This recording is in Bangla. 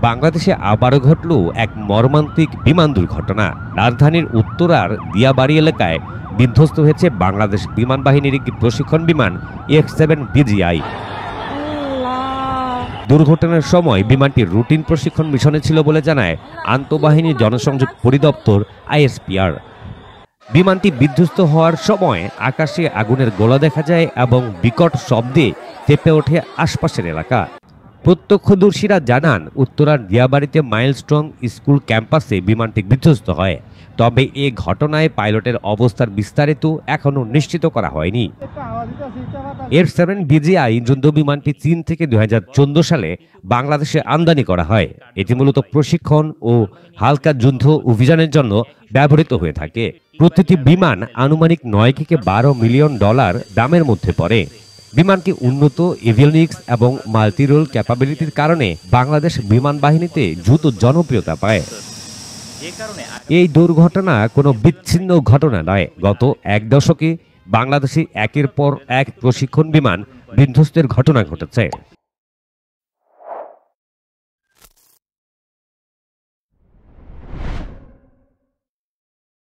বাংলাদেশে আবারও ঘটল এক মর্মান্তিক বিমান দুর্ঘটনা। রাজধানীর উত্তরার দিয়াবাড়ি এলাকায় বিধ্বস্ত হয়েছে বাংলাদেশ বিমান বাহিনীর একটি প্রশিক্ষণ বিমান F-7 BGI। দুর্ঘটনার সময় বিমানটি রুটিন প্রশিক্ষণ মিশনে ছিল বলে জানায় আন্তঃবাহিনী জনসংযোগ পরিদপ্তর ISPR। বিমানটি বিধ্বস্ত হওয়ার সময় আকাশে আগুনের গোলা দেখা যায় এবং বিকট শব্দে কেঁপে ওঠে আশপাশের এলাকা। প্রত্যক্ষদর্শীরা জানান উত্তরার দিয়াবাড়িতে মাইলস্টোন স্কুল ক্যাম্পাসে বিমানটি বিধ্বস্ত হয়। তবে এ ঘটনায় পাইলটের অবস্থার বিস্তারিত এখনও নিশ্চিত করা হয়নি। F-7 BGI যুদ্ধ বিমানটি চীন থেকে 2014 সালে বাংলাদেশে আমদানি করা হয়। এটি মূলত প্রশিক্ষণ ও হালকা যুদ্ধ অভিযানের জন্য ব্যবহৃত হয়ে থাকে। প্রতিটি বিমান আনুমানিক 9 থেকে 12 মিলিয়ন ডলার দামের মধ্যে পড়ে। বিমানটি উন্নত এভিওনিক্স এবং মাল্টিরোল ক্যাপাবিলিটির কারণে বাংলাদেশ বিমান বাহিনীতে দ্রুত জনপ্রিয়তা পায়। এই দুর্ঘটনা কোনো বিচ্ছিন্ন ঘটনা নয়। গত এক দশকে বাংলাদেশে একের পর এক প্রশিক্ষণ বিমান বিধ্বস্তের ঘটনা ঘটেছে।